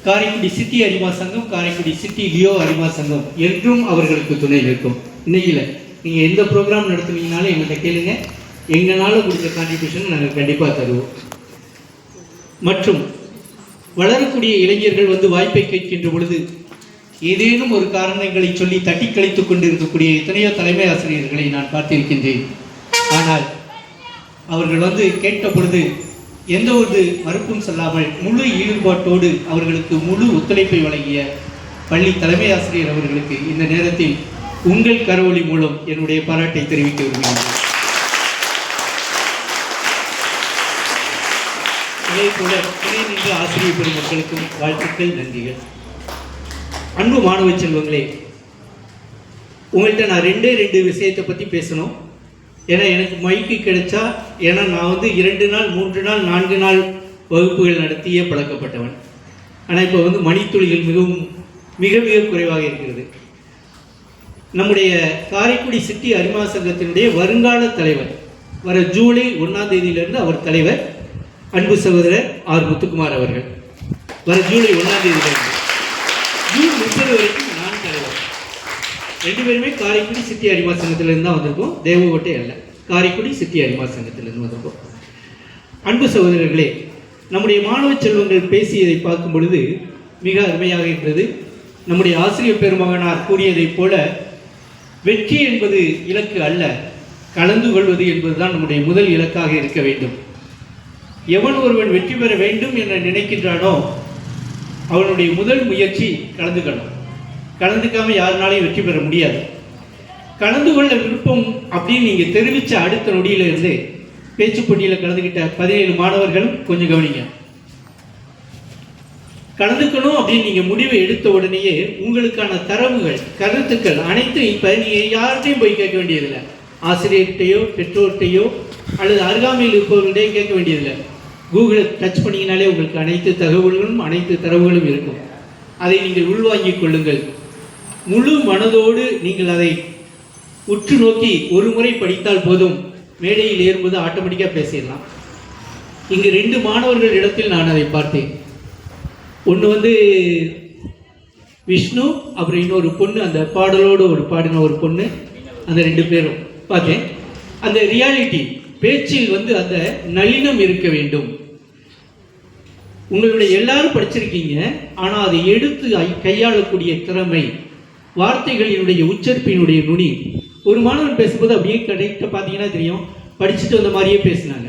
Karaikudi city அரிமா சங்கம், Karaikudi city Leo அரிமா சங்கம் என்றும் அவர்களுக்கு துணை நிற்கும். இன்னையில் நீங்கள் எந்த ப்ரோக்ராம் நடத்துனீங்கனாலும் எங்கள்கிட்ட கேளுங்க, எங்களால் கொடுத்த கான்ட்ரிபியூஷன் நாங்கள் கண்டிப்பாக தருவோம். மற்றும் வளரக்கூடிய இளைஞர்கள் வந்து வாய்ப்பை கேட்கின்ற பொழுது ஏதேனும் ஒரு காரணங்களை சொல்லி தட்டி கழித்துக் கொண்டு இருக்கக்கூடிய எத்தனையோ தலைமை ஆசிரியர்களை நான் பார்த்திருக்கின்றேன். ஆனால் அவர்கள் வந்து கேட்ட பொழுது எந்த ஒரு மறுப்பும் சொல்லாமல் முழு ஈடுபாட்டோடு அவர்களுக்கு முழு ஒத்துழைப்பை வழங்கிய பள்ளி தலைமை ஆசிரியர் அவர்களுக்கு இந்த நேரத்தில் உங்கள் கரவொலி மூலம் என்னுடைய பாராட்டை தெரிவிக்க விரும்புகிறேன். இதே போல துணை நின்ற ஆசிரியர் பெருமக்களுக்கும் வாழ்த்துக்கள், நன்றிகள். அன்பு மாணவ செல்வங்களே, உங்கள்கிட்ட நான் ரெண்டு விஷயத்தை பற்றி பேசணும். ஏன்னா எனக்கு மைக்கு கிடைச்சா, ஏன்னா நான் வந்து 2 நாள் 3 நாள் 4 நாள் வகுப்புகள் நடத்தியே பழக்கப்பட்டவன். ஆனால் இப்போ வந்து மணித்துளிகள் மிக மிக குறைவாக இருக்கிறது. நம்முடைய காரைக்குடி சிட்டி அரிமா சங்கத்தினுடைய வருங்கால தலைவர் வர ஜூலை 1ஆம் தேதியிலிருந்து அவர் தலைவர் அன்பு சகோதரர் ஆர் முத்துக்குமார் அவர்கள். வர ஜூலை 1ஆம் தேதியிலிருந்து ஜூன் 30 வரைக்கும் நான் தலைவர். 2 பேருமே காரைக்குடி சிட்டி அரிமா சங்கத்திலிருந்து தான் வந்திருக்கோம். தேவகோட்டை அல்ல, காரைக்குடி சிட்டி அரிமா சங்கத்திலிருந்து வந்திருக்கோம். அன்பு சகோதரர்களே, நம்முடைய மாணவ செல்வங்கள் பேசியதை பார்க்கும் பொழுது மிக அருமையாக இருந்தது. நம்முடைய ஆசிரியர் பெருமகனார் கூறியதைப் போல வெற்றி என்பது இலக்கு அல்ல, கலந்து கொள்வது என்பதுதான் நம்முடைய முதல் இலக்காக இருக்க வேண்டும். எவன் ஒருவன் வெற்றி பெற வேண்டும் என நினைக்கின்றானோ அவனுடைய முதல் முயற்சி கலந்துக்கணும். கலந்துக்காம யாருனாலையும் வெற்றி பெற முடியாது. கலந்து கொள்ள விருப்பம் அப்படின்னு நீங்கள் தெரிவித்த அடுத்த நொடியிலிருந்து பேச்சு போட்டியில் கலந்துக்கிட்ட 17 மாணவர்களும் கொஞ்சம் கவனிங்க. கலந்துக்கணும் அப்படின்னு நீங்கள் முடிவை எடுத்த உடனேயே உங்களுக்கான தரவுகள், கருத்துக்கள் அனைத்தும் இப்போ நீங்கள் யார்கிட்டையும் போய் கேட்க வேண்டியதில்லை. ஆசிரியர்கிட்டையோ பெற்றோர்கிட்டையோ அல்லது அருகாமையில் இருப்பவர்கள்டையோ கேட்க வேண்டியதில்லை. கூகுளை டச் பண்ணிங்கனாலே உங்களுக்கு அனைத்து தகவல்களும் அனைத்து தரவுகளும் இருக்கும். அதை நீங்கள் உள்வாங்கிக் கொள்ளுங்கள். முழு மனதோடு நீங்கள் அதை உற்று நோக்கி ஒரு முறை படித்தால் போதும், மேடையில் ஏறும்போது ஆட்டோமேட்டிக்காக பேசிடலாம். இங்கு 2 மாணவர்கள் இடத்தில் நான் அதை பார்த்தேன். ஒன்று வந்து விஷ்ணு, அப்புறம் இன்னொரு பொண்ணு, அந்த பாடலோடு பாடின ஒரு பொண்ணு, அந்த 2 பேரும் பார்த்தேன். அந்த ரியாலிட்டி பேச்சில் வந்து அந்த நளினம் இருக்க வேண்டும். உங்களுடைய எல்லாரும் படிச்சிருக்கீங்க, ஆனால் அதை எடுத்து கையாளக்கூடிய திறமை, வார்த்தைகளினுடைய உச்சரிப்பினுடைய நுனி. ஒரு மாணவன் பேசும்போது அப்படியே கரெக்டாக பார்த்தீங்கன்னா தெரியும், படிச்சுட்டு வந்த மாதிரியே பேசினாங்க.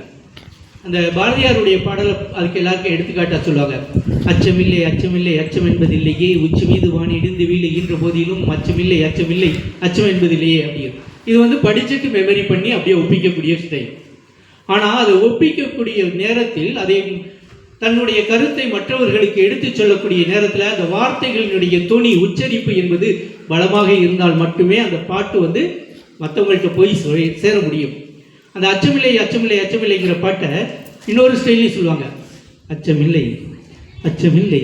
அந்த பாரதியாருடைய பாடலை அதுக்கு எல்லாருக்கும் எடுத்துக்காட்டாக சொல்லுவாங்க. அச்சமில்லை அச்சமில்லை அச்சம் என்பதில்லையே, உச்சி மீது வாணி இடிந்து வீழுகின்ற போதிலும் அச்சமில்லை அச்சமில்லை அச்சம் என்பதில்லையே அப்படின்னு. இது வந்து படிச்சுட்டு மெமரி பண்ணி அப்படியே ஒப்பிக்கக்கூடிய ஸ்டைல். ஆனால் அதை ஒப்பிக்கக்கூடிய நேரத்தில் அதை தன்னுடைய கருத்தை மற்றவர்களுக்கு எடுத்து சொல்லக்கூடிய நேரத்தில் அந்த வார்த்தைகளினுடைய தொனி, உச்சரிப்பு என்பது பலமாக இருந்தால் மட்டுமே அந்த பாட்டு வந்து மற்றவங்கள்ட்ட போய் சேர முடியும். அந்த அச்சமில்லை அச்சமில்லை அச்சமில்லைங்கிற பாட்டை இன்னொரு ஸ்டைலையும் சொல்லுவாங்க. அச்சமில்லை அச்சமில்லை